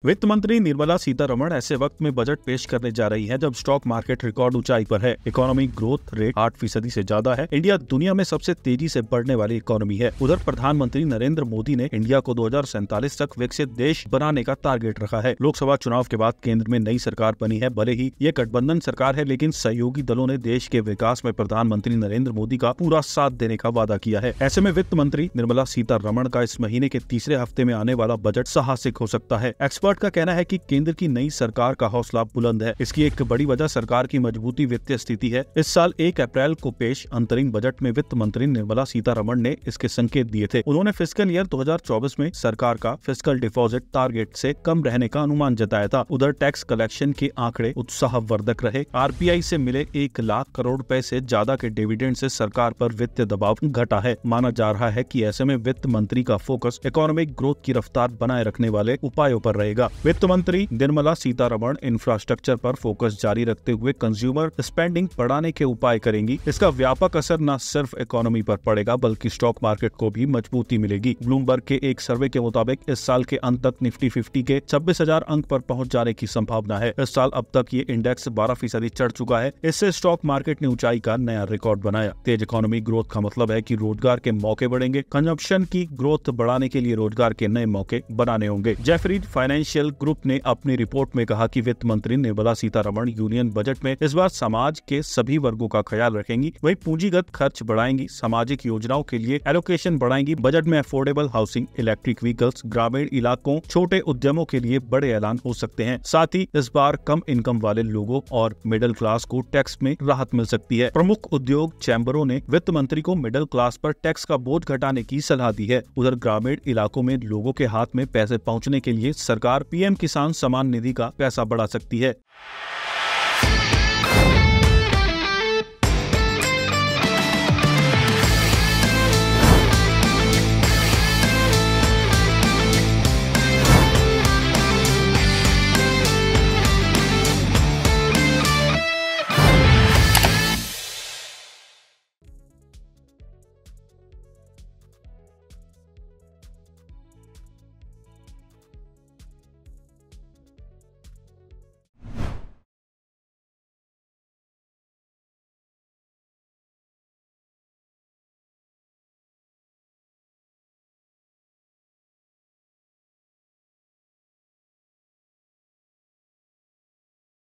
वित्त मंत्री निर्मला सीतारमण ऐसे वक्त में बजट पेश करने जा रही हैं जब स्टॉक मार्केट रिकॉर्ड ऊंचाई पर है। इकोनॉमिक ग्रोथ रेट 8% से ज्यादा है। इंडिया दुनिया में सबसे तेजी से बढ़ने वाली इकोनॉमी है। उधर प्रधानमंत्री नरेंद्र मोदी ने इंडिया को 2047 तक विकसित देश बनाने का टारगेट रखा है। लोकसभा चुनाव के बाद केंद्र में नई सरकार बनी है। भले ही ये गठबंधन सरकार है, लेकिन सहयोगी दलों ने देश के विकास में प्रधानमंत्री नरेंद्र मोदी का पूरा साथ देने का वादा किया है। ऐसे में वित्त मंत्री निर्मला सीतारमण का इस महीने के तीसरे हफ्ते में आने वाला बजट साहसिक हो सकता है। एक्सपर्ट का कहना है कि केंद्र की नई सरकार का हौसला बुलंद है। इसकी एक बड़ी वजह सरकार की मजबूती वित्तीय स्थिति है। इस साल 1 अप्रैल को पेश अंतरिम बजट में वित्त मंत्री निर्मला सीतारमण ने इसके संकेत दिए थे। उन्होंने फिस्कल ईयर 2024 में सरकार का फिस्कल डिपॉजिट टारगेट से कम रहने का अनुमान जताया था। उधर टैक्स कलेक्शन के आंकड़े उत्साहवर्धक रहे। आरबीआई से मिले 1 लाख करोड़ रुपए से ज्यादा के डिविडेंड से सरकार पर वित्तीय दबाव घटा है। माना जा रहा है कि ऐसे में वित्त मंत्री का फोकस इकोनॉमिक ग्रोथ की रफ्तार बनाए रखने वाले उपायों पर रहेगा। वित्त मंत्री निर्मला सीतारमण इंफ्रास्ट्रक्चर पर फोकस जारी रखते हुए कंज्यूमर स्पेंडिंग बढ़ाने के उपाय करेंगी। इसका व्यापक असर न सिर्फ इकोनॉमी पर पड़ेगा बल्कि स्टॉक मार्केट को भी मजबूती मिलेगी। ब्लूमबर्ग के एक सर्वे के मुताबिक इस साल के अंत तक निफ्टी 50 के 26,000 अंक पर पहुंच जाने की संभावना है। इस साल अब तक ये इंडेक्स 12% चढ़ चुका है। इससे स्टॉक मार्केट ने ऊंचाई का नया रिकॉर्ड बनाया। तेज इकोनॉमिक ग्रोथ का मतलब है कि रोजगार के मौके बढ़ेंगे। कंजप्शन की ग्रोथ बढ़ाने के लिए रोजगार के नए मौके बनाने होंगे। जेफरी फाइनेंशियल ग्रुप ने अपनी रिपोर्ट में कहा कि वित्त मंत्री निर्मला सीतारमण यूनियन बजट में इस बार समाज के सभी वर्गों का ख्याल रखेंगी। वही पूंजीगत खर्च बढ़ाएंगी, सामाजिक योजनाओं के लिए एलोकेशन बढ़ाएंगी। बजट में अफोर्डेबल हाउसिंग, इलेक्ट्रिक व्हीकल्स, ग्रामीण इलाकों, छोटे उद्यमों के लिए बड़े ऐलान हो सकते हैं। साथ ही इस बार कम इनकम वाले लोगों और मिडिल क्लास को टैक्स में राहत मिल सकती है। प्रमुख उद्योग चैम्बरों ने वित्त मंत्री को मिडिल क्लास पर टैक्स का बोझ घटाने की सलाह दी है। उधर ग्रामीण इलाकों में लोगों के हाथ में पैसे पहुँचने के लिए सरकार पीएम किसान सम्मान निधि का पैसा बढ़ा सकती है।